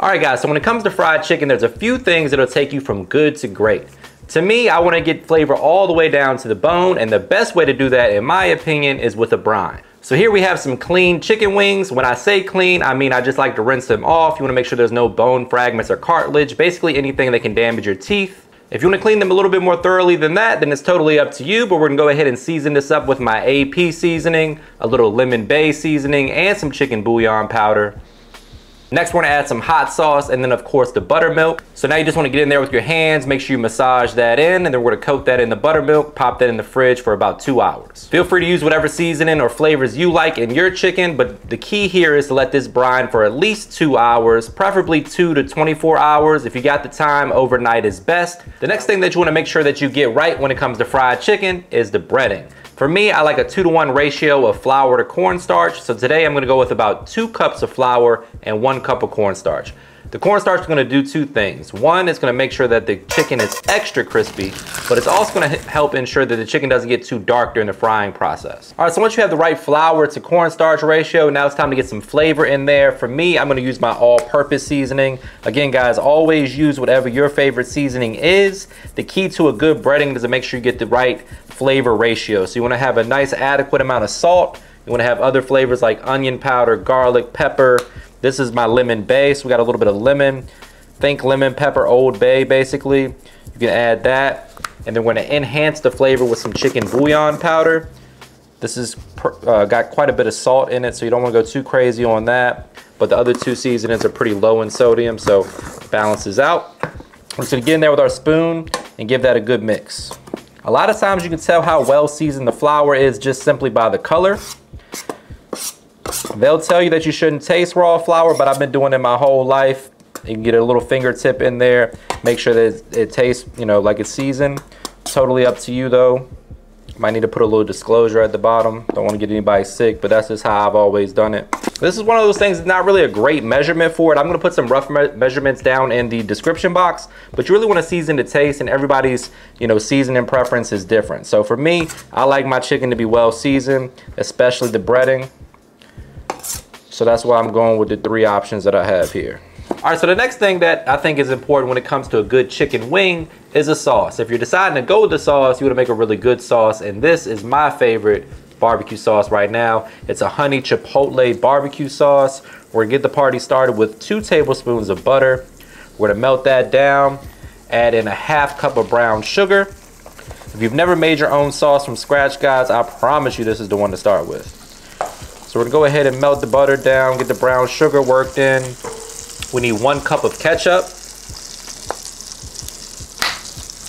All right guys, so when it comes to fried chicken, there's a few things that'll take you from good to great. To me, I want to get flavor all the way down to the bone, and the best way to do that, in my opinion, is with a brine. So here we have some clean chicken wings. When I say clean, I mean I just like to rinse them off. You want to make sure there's no bone fragments or cartilage, basically anything that can damage your teeth. If you want to clean them a little bit more thoroughly than that, then it's totally up to you, but we're gonna go ahead and season this up with my AP seasoning, a little lemon bay seasoning, and some chicken bouillon powder. Next, we're gonna add some hot sauce and then of course the buttermilk. So now you just wanna get in there with your hands, make sure you massage that in, and then we're gonna coat that in the buttermilk, pop that in the fridge for about 2 hours. Feel free to use whatever seasoning or flavors you like in your chicken, but the key here is to let this brine for at least 2 hours, preferably 2 to 24 hours. If you got the time, overnight is best. The next thing that you wanna make sure that you get right when it comes to fried chicken is the breading. For me, I like a 2-to-1 ratio of flour to cornstarch. So today I'm gonna go with about 2 cups of flour and 1 cup of cornstarch. The cornstarch is gonna do 2 things. One, it's gonna make sure that the chicken is extra crispy, but it's also gonna help ensure that the chicken doesn't get too dark during the frying process. All right, so once you have the right flour to cornstarch ratio, now it's time to get some flavor in there. For me, I'm gonna use my all-purpose seasoning. Again, guys, always use whatever your favorite seasoning is. The key to a good breading is to make sure you get the right flavor ratio. So you wanna have a nice adequate amount of salt. You wanna have other flavors like onion powder, garlic, pepper. This is my lemon bay, so we got a little bit of lemon. Think lemon pepper, Old Bay, basically. You can add that. And then we're gonna enhance the flavor with some chicken bouillon powder. This is got quite a bit of salt in it, so you don't wanna go too crazy on that. But the other 2 seasonings are pretty low in sodium, so it balances out. We're just gonna get in there with our spoon and give that a good mix. A lot of times you can tell how well seasoned the flour is just simply by the color. They'll tell you that you shouldn't taste raw flour, but I've been doing it my whole life. You can get a little fingertip in there, make sure that it tastes, you know, like it's seasoned. Totally up to you though. Might need to put a little disclosure at the bottom. Don't want to get anybody sick, but that's just how I've always done it. This is one of those things that's not really a great measurement for it. I'm going to put some rough measurements down in the description box, but you really want to season to taste, and everybody's, you know, seasoning preference is different. So for me, I like my chicken to be well seasoned, especially the breading. So that's why I'm going with the 3 options that I have here. All right, so the next thing that I think is important when it comes to a good chicken wing is a sauce. If you're deciding to go with the sauce, you want to make a really good sauce, and this is my favorite barbecue sauce right now. It's a honey chipotle barbecue sauce. We're gonna get the party started with 2 tablespoons of butter. We're gonna melt that down, add in a ½ cup of brown sugar. If you've never made your own sauce from scratch, guys, I promise you this is the one to start with. So we're gonna go ahead and melt the butter down, get the brown sugar worked in. We need 1 cup of ketchup.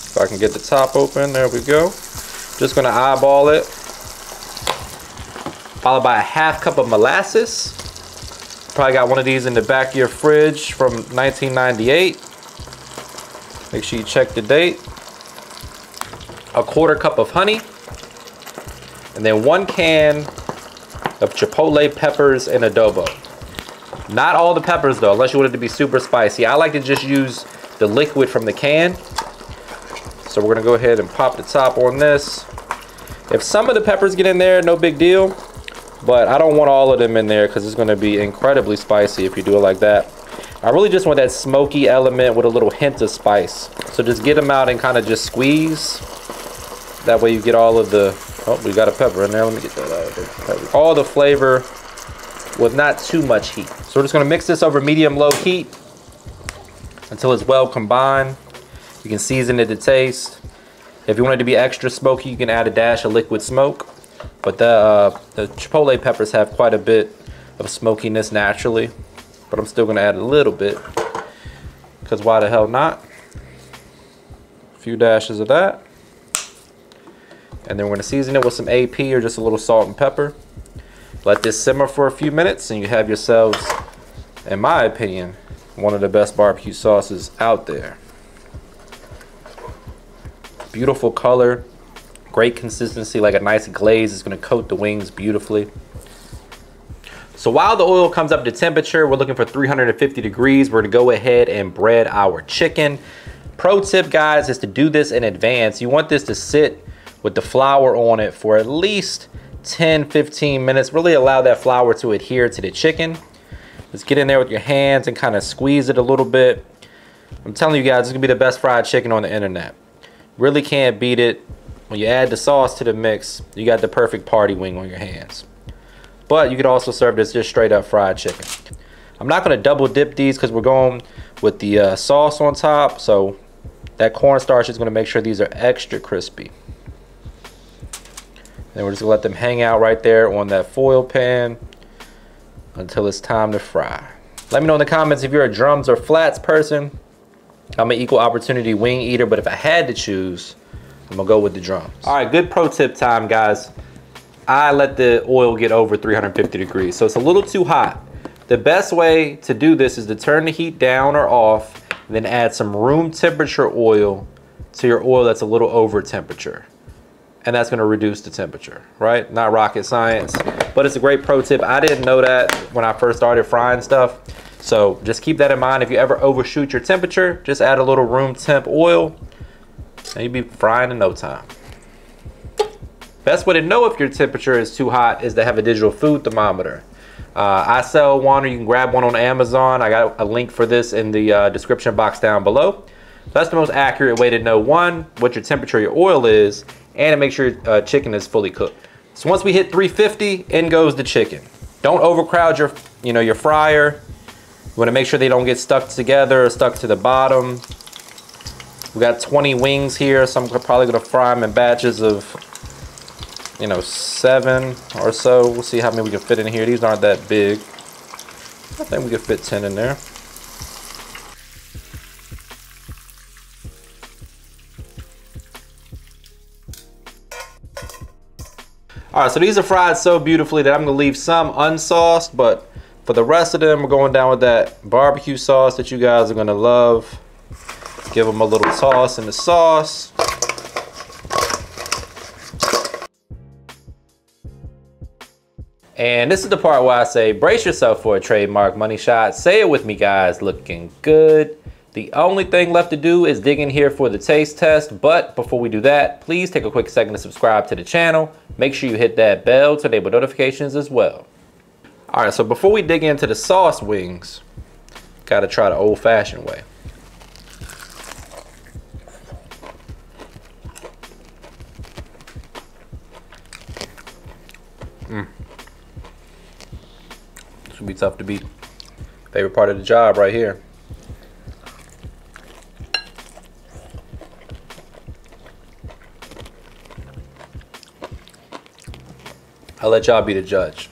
If I can get the top open, there we go. Just gonna eyeball it. Followed by a ½ cup of molasses. Probably got one of these in the back of your fridge from 1998. Make sure you check the date. A ¼ cup of honey. And then 1 can of chipotle peppers and adobo. Not all the peppers though, unless you want it to be super spicy. I like to just use the liquid from the can. So we're gonna go ahead and pop the top on this. If some of the peppers get in there, no big deal, but I don't want all of them in there because it's gonna be incredibly spicy if you do it like that. I really just want that smoky element with a little hint of spice. So just get them out and kind of just squeeze. That way you get all of the, oh, we got a pepper in there. Let me get that out of there. All the flavor with not too much heat. So we're just gonna mix this over medium-low heat until it's well combined. You can season it to taste. If you want it to be extra smoky, you can add a dash of liquid smoke. But the chipotle peppers have quite a bit of smokiness naturally. But I'm still gonna add a little bit, because why the hell not? A few dashes of that. And then we're gonna season it with some AP or just a little salt and pepper. Let this simmer for a few minutes and you have yourselves, in my opinion, one of the best barbecue sauces out there. Beautiful color, great consistency, like a nice glaze. Is gonna coat the wings beautifully. So while the oil comes up to temperature, we're looking for 350 degrees. We're gonna go ahead and bread our chicken. Pro tip, guys, is to do this in advance. You want this to sit with the flour on it for at least 10-15 minutes. Really allow that flour to adhere to the chicken. Just get in there with your hands and kind of squeeze it a little bit. I'm telling you guys, this is gonna be the best fried chicken on the internet. Really can't beat it. When you add the sauce to the mix, you got the perfect party wing on your hands. But you could also serve this just straight up fried chicken. I'm not gonna double dip these because we're going with the sauce on top. So that cornstarch is gonna make sure these are extra crispy. Then we're just gonna let them hang out right there on that foil pan until it's time to fry. Let me know in the comments if you're a drums or flats person. I'm an equal opportunity wing eater, but if I had to choose, I'm gonna go with the drums. All right, good pro tip time, guys. I let the oil get over 350 degrees, so it's a little too hot. The best way to do this is to turn the heat down or off, and then add some room temperature oil to your oil that's a little over temperature. And that's gonna reduce the temperature, right? Not rocket science, but it's a great pro tip. I didn't know that when I first started frying stuff. So just keep that in mind. If you ever overshoot your temperature, just add a little room temp oil and you'll be frying in no time. Best way to know if your temperature is too hot is to have a digital food thermometer. I sell one, or you can grab one on Amazon. I got a link for this in the description box down below. That's the most accurate way to know, one, what your temperature of your oil is, and to make sure your chicken is fully cooked. So once we hit 350, in goes the chicken. Don't overcrowd your fryer. You want to make sure they don't get stuck together or stuck to the bottom. We got 20 wings here, so I'm probably gonna fry them in batches of 7 or so. We'll see how many we can fit in here. These aren't that big. I think we can fit 10 in there. All right, so these are fried so beautifully that I'm gonna leave some unsauced, but for the rest of them, we're going down with that barbecue sauce that you guys are gonna love. Give them a little toss in the sauce. And this is the part where I say, brace yourself for a trademark money shot. Say it with me, guys. Looking good. The only thing left to do is dig in here for the taste test. But before we do that, please take a quick second to subscribe to the channel. Make sure you hit that bell to enable notifications as well. All right, so before we dig into the sauce wings, gotta try the old-fashioned way. This would be tough to beat. Favorite part of the job right here. I'll let y'all be the judge.